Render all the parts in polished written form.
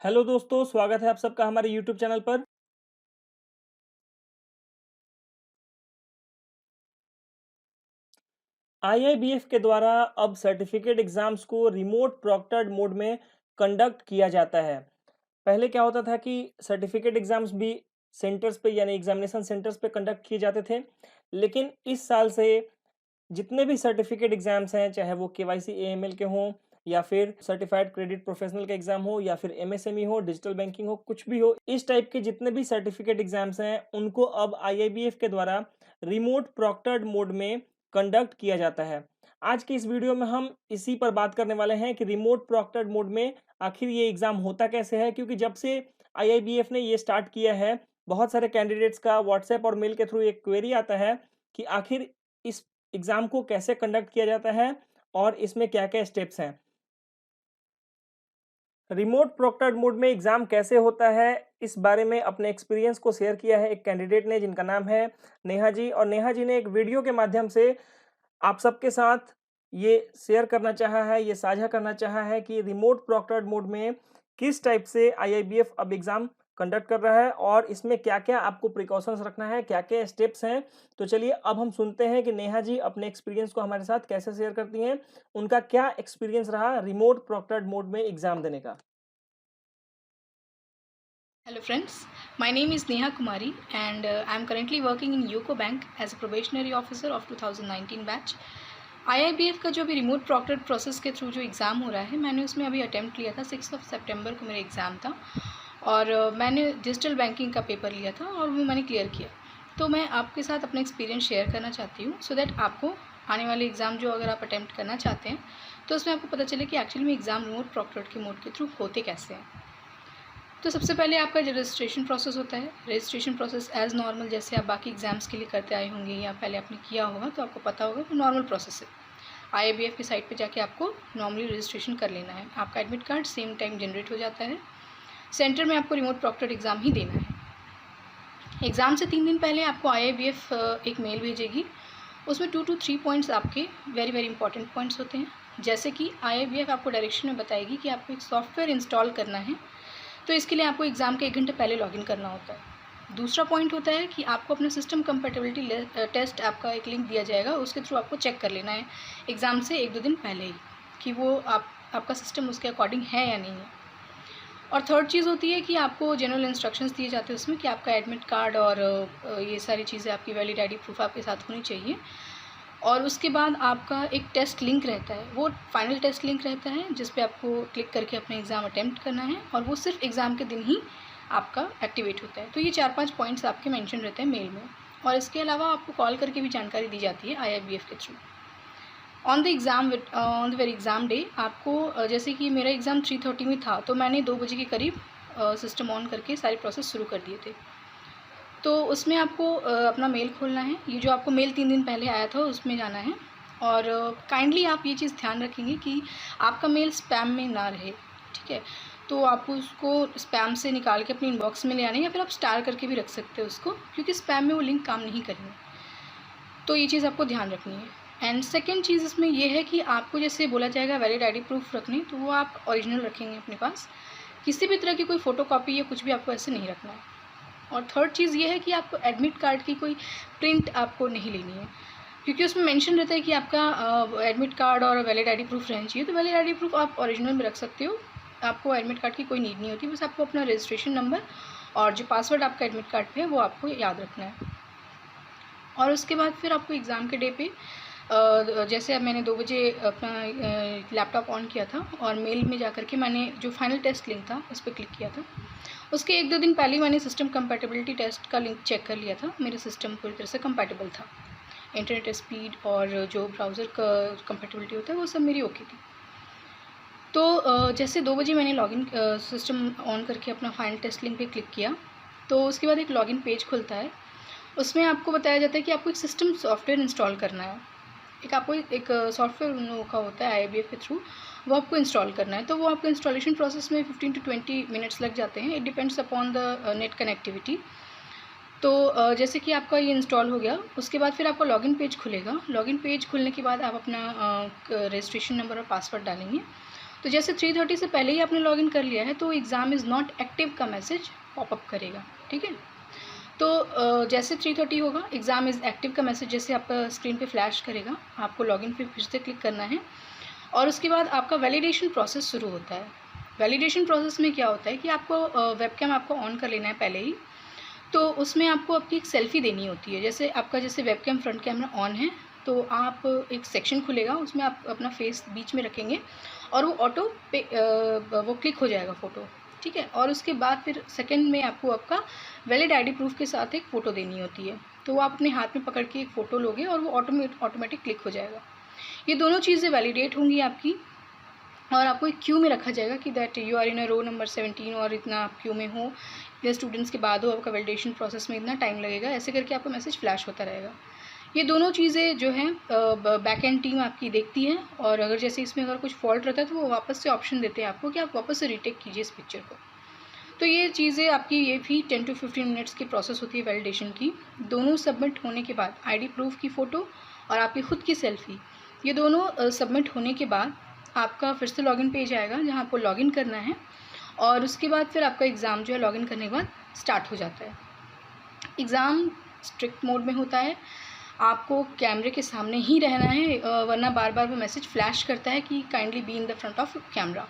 Hello दोस्तों, स्वागत है आप सबका हमारे यूट्यूब चैनल पर। आईआईबीएफ के द्वारा अब सर्टिफिकेट एग्जाम्स को रिमोट प्रोक्टर्ड मोड में कंडक्ट किया जाता है। पहले क्या होता था कि सर्टिफिकेट एग्जाम्स भी सेंटर्स पे यानी एग्जामिनेशन सेंटर्स पे कंडक्ट किए जाते थे, लेकिन इस साल से जितने भी सर्टिफिकेट एग्जाम्स हैं, चाहे वो केवाईसी एएमएल के हों या फिर सर्टिफाइड क्रेडिट प्रोफेशनल का एग्जाम हो या फिर एमएसएमई हो, डिजिटल बैंकिंग हो, कुछ भी हो, इस टाइप के जितने भी सर्टिफिकेट एग्जाम्स हैं उनको अब आईआईबीएफ के द्वारा रिमोट प्रोक्टर्ड मोड में कंडक्ट किया जाता है। आज की इस वीडियो में हम इसी पर बात करने वाले हैं कि रिमोट प्रोक्टर्ड मोड में आखिर ये एग्जाम होता कैसे है, क्योंकि जब से आईआईबीएफ ने ये स्टार्ट किया है, बहुत सारे कैंडिडेट्स का व्हाट्सएप और मेल के थ्रू एक क्वेरी आता है कि आखिर इस एग्जाम को कैसे कंडक्ट किया जाता है और इसमें क्या-क्या स्टेप्स हैं। रिमोट प्रोक्टर्ड मोड में एग्जाम कैसे होता है, इस बारे में अपने एक्सपीरियंस को शेयर किया है एक कैंडिडेट ने, जिनका नाम है नेहा जी। और नेहा जी ने एक वीडियो के माध्यम से आप सबके साथ ये शेयर करना चाहा है, ये साझा करना चाहा है कि रिमोट प्रोक्टर्ड मोड में किस टाइप से आईआईबीएफ अब एग्जाम कंडक्ट कर रहा है और इसमें क्या-क्या आपको प्रिकॉशंस रखना है, क्या-क्या स्टेप्स हैं। तो चलिए अब हम सुनते हैं कि नेहा जी अपने एक्सपीरियंस को हमारे साथ कैसे शेयर करती हैं, उनका क्या एक्सपीरियंस रहा रिमोट प्रोक्टर्ड मोड में एग्जाम देने का। Hello friends, my name is Neha Kumari and I am currently working in UCO Bank as a probationary officer of 2019 batch. IIBF का जो अभी रिमोट प्रॉक्टर्ड प्रोसेस के थ्रू जो एग्ज़ाम हो रहा है, मैंने उसमें अभी अटैम्प्ट लिया था। 6 सितंबर को मेरा एग्ज़ाम था और मैंने डिजिटल बैंकिंग का पेपर लिया था और वो मैंने क्लियर किया। तो मैं आपके साथ अपना एक्सपीरियंस शेयर करना चाहती हूँ सो दैट आपको आने वाले एग्ज़ाम जो अगर आप अटैम्प्ट करना चाहते हैं तो उसमें आपको पता चले कि एक्चुअली में एग्ज़ाम रिमोट प्रॉक्टर्ड के मोड के थ्रू होते कैसे हैं। तो सबसे पहले आपका जो रजिस्ट्रेशन प्रोसेस होता है, रजिस्ट्रेशन प्रोसेस एज़ नॉर्मल जैसे आप बाकी एग्ज़ाम्स के लिए करते आए होंगे या पहले आपने किया होगा तो आपको पता होगा कि नॉर्मल प्रोसेस है। आईआईबीएफ की साइट पे जाके आपको नॉर्मली रजिस्ट्रेशन कर लेना है। आपका admit card same time generate हो जाता है। सेंटर में आपको रिमोट प्रॉक्टर्ड एग्ज़ाम ही देना है। एग्ज़ाम से 3 दिन पहले आपको आईआईबीएफ एक मेल भेजेगी। उसमें 2 to 3 पॉइंट्स आपके वेरी वेरी इंपॉर्टेंट पॉइंट्स होते हैं। जैसे कि आईआईबीएफ आपको डायरेक्शन में बताएगी कि आपको एक सॉफ्टवेयर इंस्टॉल करना है, तो इसके लिए आपको एग्ज़ाम के 1 घंटे पहले लॉगिन करना होता है। दूसरा पॉइंट होता है कि आपको अपना सिस्टम कंपैटिबिलिटी टेस्ट आपका एक लिंक दिया जाएगा, उसके थ्रू आपको चेक कर लेना है एग्ज़ाम से 1-2 दिन पहले ही कि वो आपका सिस्टम उसके अकॉर्डिंग है या नहीं है। और थर्ड चीज़ होती है कि आपको जनरल इंस्ट्रक्शंस दिए जाते हैं उसमें कि आपका एडमिट कार्ड और ये सारी चीज़ें आपकी वैलिड आईडी प्रूफ आपके साथ होनी चाहिए। और उसके बाद आपका एक टेस्ट लिंक रहता है, वो फाइनल टेस्ट लिंक रहता है जिस पे आपको क्लिक करके अपना एग्ज़ाम अटेम्प्ट करना है और वो सिर्फ एग्ज़ाम के दिन ही आपका एक्टिवेट होता है। तो ये 4-5 पॉइंट्स आपके मेंशन रहते हैं मेल में। और इसके अलावा आपको कॉल करके भी जानकारी दी जाती है आईआईबीएफ के through. On the very exam day आपको जैसे कि मेरा एग्ज़ाम 3:30 में था, तो मैंने 2 बजे के करीब सिस्टम ऑन करके सारे प्रोसेस शुरू कर दिए थे। तो उसमें आपको अपना मेल खोलना है। ये जो आपको मेल 3 दिन पहले आया था उसमें जाना है और काइंडली आप ये चीज़ ध्यान रखेंगे कि आपका मेल स्पैम में ना रहे, ठीक है? तो आप उसको स्पैम से निकाल के अपने इनबॉक्स में ले आना है या फिर आप स्टार करके भी रख सकते हो उसको, क्योंकि स्पैम में वो लिंक काम नहीं करेंगे। तो ये चीज़ आपको ध्यान रखनी है। एंड सेकेंड चीज़ इसमें ये है कि आपको जैसे बोला जाएगा वैलिड आईडी प्रूफ रखने, तो वो आप ओरिजिनल रखेंगे अपने पास। किसी भी तरह की कोई फ़ोटोकॉपी या कुछ भी आपको ऐसे नहीं रखना है। और थर्ड चीज़ ये है कि आपको एडमिट कार्ड की कोई प्रिंट आपको नहीं लेनी है, क्योंकि उसमें मेंशन रहता है कि आपका एडमिट कार्ड और वैलिड आईडी प्रूफ रहना चाहिए। तो वैलिड आईडी प्रूफ आप ओरिजिनल में रख सकते हो, आपको एडमिट कार्ड की कोई नीड नहीं होती। बस आपको अपना रजिस्ट्रेशन नंबर और जो पासवर्ड आपका एडमिट कार्ड पे है वो आपको याद रखना है। और उसके बाद फिर आपको एग्ज़ाम के डे पे जैसे अब मैंने 2 बजे अपना लैपटॉप ऑन किया था और मेल में जाकर के मैंने जो फाइनल टेस्ट लिंक था उस पर क्लिक किया था। उसके 1-2 दिन पहले ही मैंने सिस्टम कंपैटिबिलिटी टेस्ट का लिंक चेक कर लिया था। मेरे सिस्टम पूरी तरह से कंपैटिबल था। इंटरनेट स्पीड और जो ब्राउज़र का कंपैटिबिलिटी होता है वो सब मेरी ओके थी। तो जैसे 2 बजे मैंने लॉगिन सिस्टम ऑन करके अपना फाइनल टेस्ट लिंक पे क्लिक किया, तो उसके बाद एक लॉगिन पेज खुलता है। उसमें आपको बताया जाता है कि आपको एक सिस्टम सॉफ्टवेयर इंस्टॉल करना है। आपको एक सॉफ्टवेयर उन लोगों का होता है आईआईबीएफ के थ्रू, वो आपको इंस्टॉल करना है। तो वो आपको इंस्टॉलेशन प्रोसेस में 15 to 20 मिनट्स लग जाते हैं। It depends upon the net connectivity. तो जैसे कि आपका ये इंस्टॉल हो गया, उसके बाद फिर आपका लॉगिन पेज खुलेगा। लॉगिन पेज खुलने के बाद आप अपना रजिस्ट्रेशन नंबर और पासवर्ड डालेंगे। तो जैसे 3:30 से पहले ही आपने लॉगिन कर लिया है तो एग्ज़ाम इज़ नॉट एक्टिव का मैसेज पॉपअप करेगा, ठीक है। तो जैसे 3:30 होगा, एग्ज़ाम इज़ एक्टिव का मैसेज जैसे आपका स्क्रीन पे फ्लैश करेगा, आपको लॉगिन पे फिर से क्लिक करना है और उसके बाद आपका वैलिडेशन प्रोसेस शुरू होता है। वैलिडेशन प्रोसेस में क्या होता है कि आपको वेबकैम आपको ऑन कर लेना है पहले ही, तो उसमें आपको आपकी एक सेल्फ़ी देनी होती है। जैसे आपका जैसे वेबकैम फ्रंट कैमरा ऑन है, तो आप एक सेक्शन खुलेगा, उसमें आप अपना फेस बीच में रखेंगे और वो ऑटो पे वो क्लिक हो जाएगा फ़ोटो, ठीक है। और उसके बाद फिर सेकंड में आपको आपका वैलिड आईडी प्रूफ़ के साथ एक फ़ोटो देनी होती है। तो वो आप अपने हाथ में पकड़ के एक फ़ोटो लोगे और वो ऑटोमेटिक क्लिक हो जाएगा। ये दोनों चीज़ें वैलिडेट होंगी आपकी और आपको एक क्यू में रखा जाएगा कि that you are in a row number 17 और इतना आप क्यू में हो, इतने स्टूडेंट्स के बाद हो, आपका वैलिडेशन प्रोसेस में इतना टाइम लगेगा, ऐसे करके आपका मैसेज फ्लैश होता रहेगा। ये दोनों चीज़ें जो हैं बैक एंड टीम आपकी देखती है और अगर जैसे इसमें अगर कुछ फॉल्ट रहता है तो वो वापस से ऑप्शन देते हैं आपको कि आप वापस से रीटेक कीजिए इस पिक्चर को। तो ये चीज़ें आपकी ये भी 10 टू 15 मिनट्स की प्रोसेस होती है वैलिडेशन की। दोनों सबमिट होने के बाद आईडी प्रूफ की फ़ोटो और आपकी खुद की सेल्फ़ी, ये दोनों सबमिट होने के बाद आपका फिर से लॉगिन पेज आएगा जहाँ आपको लॉगिन करना है और उसके बाद फिर आपका एग्ज़ाम जो है लॉगिन करने के बाद स्टार्ट हो जाता है। एग्ज़ाम स्ट्रिक्ट मोड में होता है, आपको कैमरे के सामने ही रहना है वरना बार-बार वो मैसेज फ्लैश करता है कि kindly be in the front of camera.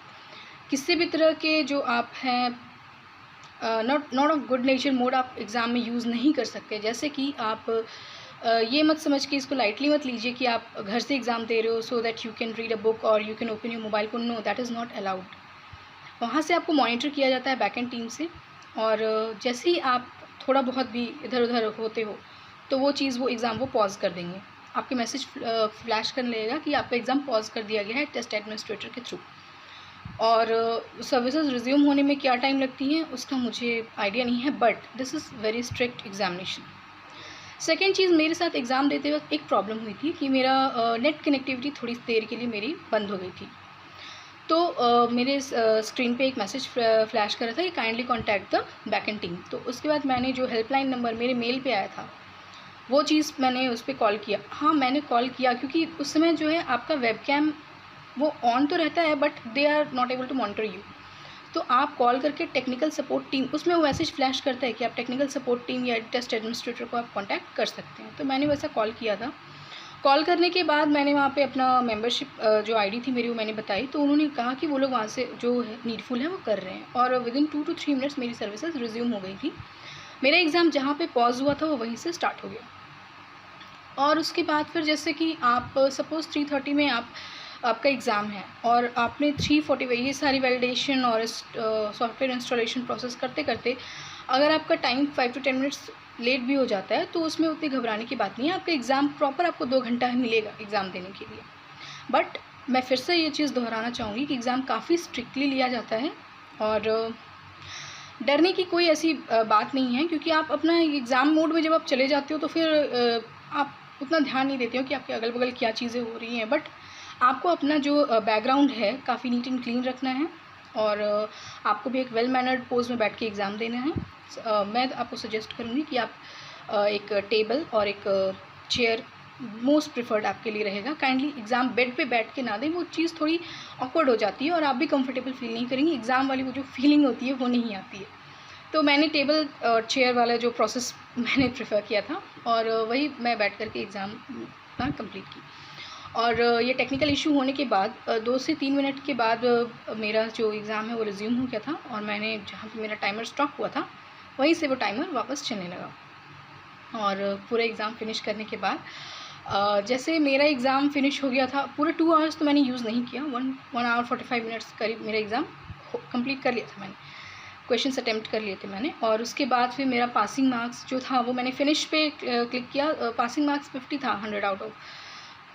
किसी भी तरह के जो आप हैं not not of good nature mode आप एग्ज़ाम में यूज़ नहीं कर सकते। जैसे कि आप ये मत समझ के इसको लाइटली मत लीजिए कि आप घर से एग्ज़ाम दे रहे हो so that you can read a book और you can open your mobile phone, no that is not allowed. वहाँ से आपको मॉनिटर किया जाता है बैकएंड टीम से और जैसे ही आप थोड़ा बहुत भी इधर-उधर होते हो, तो वो चीज़ वो एग्ज़ाम वो पॉज़ कर देंगे। आपके मैसेज फ्लैश करने लगेगा कि आपका एग्ज़ाम पॉज़ कर दिया गया है टेस्ट एडमिनिस्ट्रेटर के थ्रू। और सर्विसेज़ रिज़्यूम होने में क्या टाइम लगती है उसका मुझे आइडिया नहीं है, but this is very strict examination. Second चीज़, मेरे साथ एग्ज़ाम देते वक़्त एक प्रॉब्लम हुई थी कि मेरा नेट कनेक्टिविटी थोड़ी देर के लिए मेरी बंद हो गई थी। तो मेरे स्क्रीन पे एक मैसेज फ्लैश कर रहा था कि kindly contact the backend team. तो उसके बाद मैंने जो हेल्पलाइन नंबर मेरे मेल पे आया था, वो चीज़ मैंने उस पे कॉल किया। हाँ, मैंने कॉल किया क्योंकि उस समय जो है आपका वेबकैम वो ऑन तो रहता है but they are not able to monitor you. तो आप कॉल करके टेक्निकल सपोर्ट टीम, उसमें वो मैसेज फ्लैश करता है कि आप टेक्निकल सपोर्ट टीम या टेस्ट एडमिनिस्ट्रेटर को आप कॉन्टैक्ट कर सकते हैं। तो मैंने वैसा कॉल किया था। कॉल करने के बाद मैंने वहाँ पे अपना मेंबरशिप जो आईडी थी मेरी वो मैंने बताई, तो उन्होंने कहा कि वो लोग वहाँ से जो है नीडफुल है वो कर रहे हैं और विदिन 2 टू 3 मिनट्स मेरी सर्विसेज रिज्यूम हो गई थी। मेरा एग्ज़ाम जहाँ पे पॉज़ हुआ था वो वहीं से स्टार्ट हो गया। और उसके बाद फिर जैसे कि आप सपोज़ 3:30 में आपका एग्ज़ाम है और आपने 3:40 ये सारी वैलिडेशन और सॉफ्टवेयर इंस्टॉलेशन प्रोसेस करते-करते अगर आपका टाइम 5 टू 10 मिनट्स लेट भी हो जाता है, तो उसमें उतनी घबराने की बात नहीं है। आपका एग्ज़ाम प्रॉपर आपको 2 घंटा ही मिलेगा एग्ज़ाम देने के लिए। बट मैं फिर से ये चीज़ दोहराना चाहूँगी कि एग्ज़ाम काफ़ी स्ट्रिक्टली लिया जाता है और डरने की कोई ऐसी बात नहीं है क्योंकि आप अपना एग्ज़ाम मोड में जब आप चले जाते हो तो फिर आप उतना ध्यान नहीं देते हो कि आपके अगल-बगल क्या चीज़ें हो रही हैं। बट आपको अपना जो बैकग्राउंड है काफ़ी नीट एंड क्लीन रखना है और आपको भी एक वेल मैनर्ड पोज़ में बैठ के एग्ज़ाम देना है। मैं आपको सजेस्ट करूँगी कि आप एक टेबल और एक चेयर मोस्ट प्रेफर्ड आपके लिए रहेगा। काइंडली एग्ज़ाम बेड पे बैठ के ना दें, वो चीज़ थोड़ी ऑकवर्ड हो जाती है और आप भी कंफर्टेबल फ़ील नहीं करेंगी। एग्ज़ाम वाली वो जो फीलिंग होती है वो नहीं आती है। तो मैंने टेबल और चेयर वाला जो प्रोसेस मैंने प्रेफ़र किया था और वही मैं बैठ कर के एग्ज़ाम अपना कंप्लीट की। और ये टेक्निकल इश्यू होने के बाद 2 से 3 मिनट के बाद मेरा जो एग्ज़ाम है वो रिज़्यूम हो गया था और मैंने जहाँ पे मेरा टाइमर स्टॉप हुआ था, वहीं से वो टाइमर वापस चलने लगा। और पूरा एग्ज़ाम फ़िनिश करने के बाद जैसे मेरा एग्ज़ाम फ़िनिश हो गया था, पूरे 2 आवर्स तो मैंने यूज़ नहीं किया, 1 आवर 45 मिनट्स करीब मेरा एग्ज़ाम कंप्लीट कर लिया था मैंने। क्वेश्चंस अटेम्प्ट कर लिए थे मैंने और उसके बाद फिर मेरा पासिंग मार्क्स जो था वो मैंने फ़िनिश पे क्लिक किया। पासिंग मार्क्स 50 था 100 आउट ऑफ,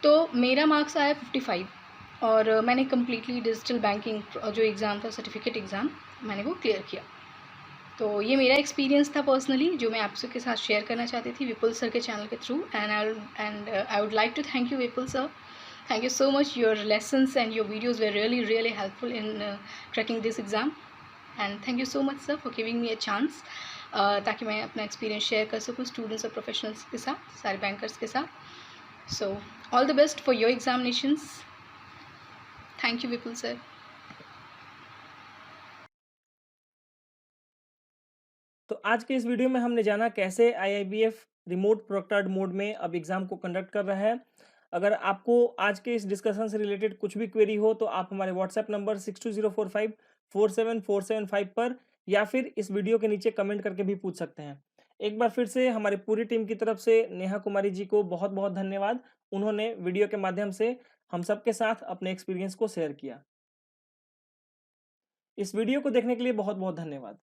तो मेरा मार्क्स आया 55 और मैंने कम्प्लीटली डिजिटल बैंकिंग जो एग्ज़ाम था सर्टिफिकेट एग्ज़ाम मैंने वो क्लियर किया। तो ये मेरा एक्सपीरियंस था पर्सनली जो मैं आप सबके साथ शेयर करना चाहती थी विपुल सर के चैनल के through and I would like to thank you Vipul sir. Thank you so much, your lessons and your videos were really helpful in cracking this exam and thank you so much sir for giving me a chance ताकि मैं अपना experience share कर सकूँ students और professionals के साथ, सारे bankers के साथ। So all the best for your examinations. Thank you Vipul sir. तो आज के इस वीडियो में हमने जाना कैसे आईआईबीएफ रिमोट प्रोक्टर्ड मोड में अब एग्ज़ाम को कंडक्ट कर रहा है। अगर आपको आज के इस डिस्कशन से रिलेटेड कुछ भी क्वेरी हो तो आप हमारे व्हाट्सएप नंबर 6204547475 पर या फिर इस वीडियो के नीचे कमेंट करके भी पूछ सकते हैं। एक बार फिर से हमारी पूरी टीम की तरफ से नेहा कुमारी जी को बहुत-बहुत धन्यवाद। उन्होंने वीडियो के माध्यम से हम सबके साथ अपने एक्सपीरियंस को शेयर किया। इस वीडियो को देखने के लिए बहुत-बहुत धन्यवाद।